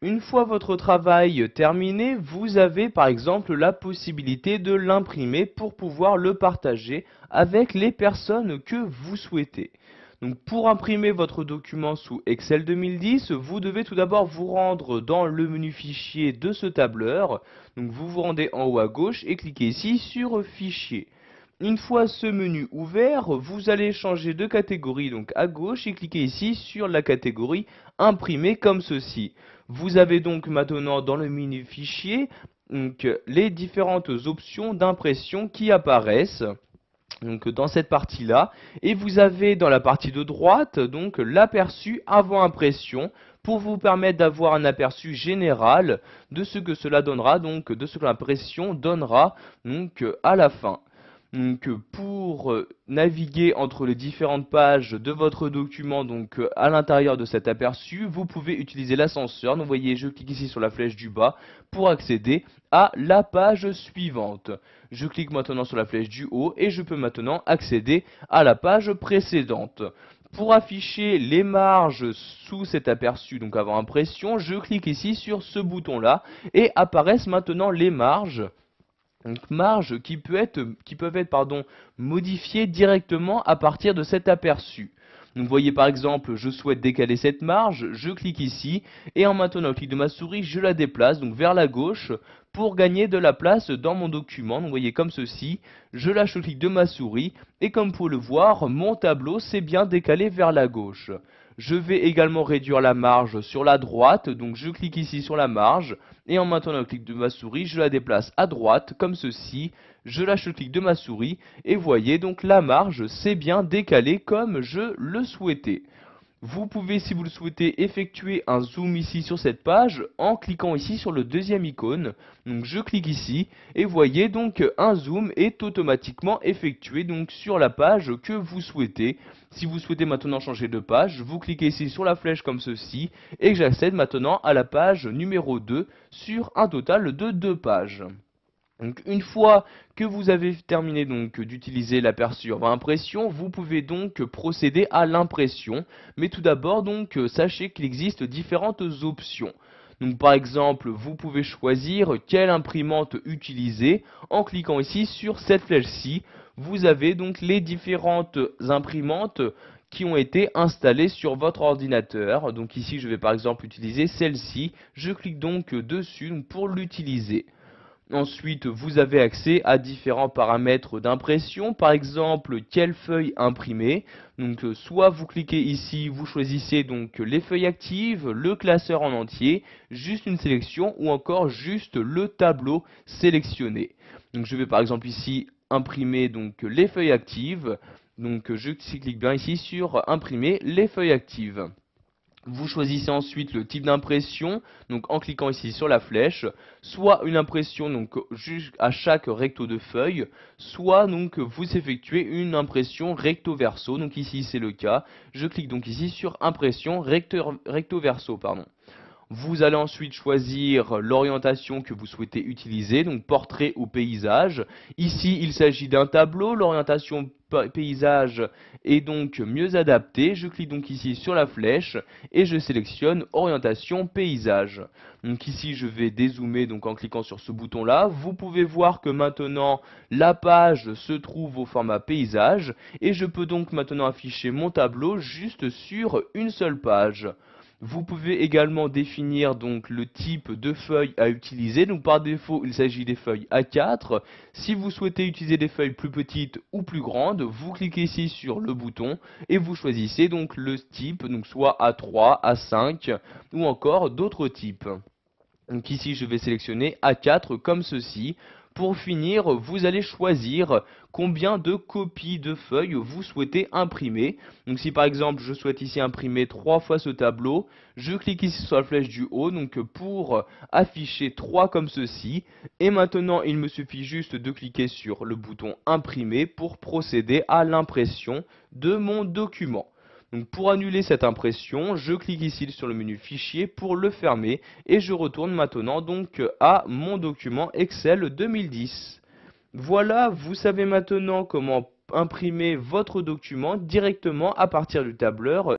Une fois votre travail terminé, vous avez par exemple la possibilité de l'imprimer pour pouvoir le partager avec les personnes que vous souhaitez. Donc pour imprimer votre document sous Excel 2010, vous devez tout d'abord vous rendre dans le menu fichier de ce tableur. Donc vous vous rendez en haut à gauche et cliquez ici sur Fichier. Une fois ce menu ouvert, vous allez changer de catégorie donc à gauche et cliquez ici sur la catégorie Imprimer comme ceci. Vous avez donc maintenant dans le menu fichier donc, les différentes options d'impression qui apparaissent donc dans cette partie-là, et vous avez dans la partie de droite donc l'aperçu avant impression pour vous permettre d'avoir un aperçu général de ce que cela donnera, donc de ce que l'impression donnera donc à la fin. Donc pour naviguer entre les différentes pages de votre document donc à l'intérieur de cet aperçu, vous pouvez utiliser l'ascenseur. Donc vous voyez, je clique ici sur la flèche du bas pour accéder à la page suivante. Je clique maintenant sur la flèche du haut et je peux maintenant accéder à la page précédente. Pour afficher les marges sous cet aperçu, donc avant impression, je clique ici sur ce bouton-là et apparaissent maintenant les marges. Donc marges qui peuvent être modifiées directement à partir de cet aperçu. Donc vous voyez par exemple, je souhaite décaler cette marge, je clique ici, et en maintenant le clic de ma souris, je la déplace donc vers la gauche pour gagner de la place dans mon document. Donc vous voyez comme ceci, je lâche le clic de ma souris, et comme vous pouvez le voir, mon tableau s'est bien décalé vers la gauche. Je vais également réduire la marge sur la droite, donc je clique ici sur la marge, et en maintenant le clic de ma souris, je la déplace à droite, comme ceci, je lâche le clic de ma souris, et voyez donc la marge s'est bien décalée comme je le souhaitais. Vous pouvez, si vous le souhaitez, effectuer un zoom ici sur cette page en cliquant ici sur le deuxième icône. Donc je clique ici et voyez donc un zoom est automatiquement effectué donc sur la page que vous souhaitez. Si vous souhaitez maintenant changer de page, vous cliquez ici sur la flèche comme ceci et j'accède maintenant à la page numéro 2 sur un total de 2 pages. Donc une fois que vous avez terminé donc d'utiliser l'aperçu avant impression, vous pouvez donc procéder à l'impression. Mais tout d'abord donc sachez qu'il existe différentes options. Donc par exemple, vous pouvez choisir quelle imprimante utiliser en cliquant ici sur cette flèche-ci. Vous avez donc les différentes imprimantes qui ont été installées sur votre ordinateur. Donc ici, je vais par exemple utiliser celle-ci. Je clique donc dessus pour l'utiliser. Ensuite, vous avez accès à différents paramètres d'impression, par exemple, quelle feuille imprimer. Donc, soit vous cliquez ici, vous choisissez donc les feuilles actives, le classeur en entier, juste une sélection ou encore juste le tableau sélectionné. Donc, je vais par exemple ici imprimer donc les feuilles actives. Donc, je clique bien ici sur imprimer les feuilles actives. Vous choisissez ensuite le type d'impression, donc en cliquant ici sur la flèche, soit une impression donc à chaque recto de feuille, soit donc vous effectuez une impression recto verso, donc ici c'est le cas. Je clique donc ici sur impression recto verso, pardon. Vous allez ensuite choisir l'orientation que vous souhaitez utiliser, donc portrait ou paysage. Ici, il s'agit d'un tableau. L'orientation paysage est donc mieux adaptée. Je clique donc ici sur la flèche et je sélectionne orientation paysage. Donc ici, je vais dézoomer donc en cliquant sur ce bouton-là. Vous pouvez voir que maintenant, la page se trouve au format paysage et je peux donc maintenant afficher mon tableau juste sur une seule page. Vous pouvez également définir donc le type de feuille à utiliser. Donc par défaut, il s'agit des feuilles A4. Si vous souhaitez utiliser des feuilles plus petites ou plus grandes, vous cliquez ici sur le bouton et vous choisissez donc le type, donc soit A3, A5 ou encore d'autres types. Donc ici, je vais sélectionner A4 comme ceci. Pour finir, vous allez choisir combien de copies de feuilles vous souhaitez imprimer. Donc si par exemple je souhaite ici imprimer 3 fois ce tableau, je clique ici sur la flèche du haut donc pour afficher 3 comme ceci. Et maintenant il me suffit juste de cliquer sur le bouton imprimer pour procéder à l'impression de mon document. Donc pour annuler cette impression, je clique ici sur le menu fichier pour le fermer et je retourne maintenant donc à mon document Excel 2010. Voilà, vous savez maintenant comment imprimer votre document directement à partir du tableur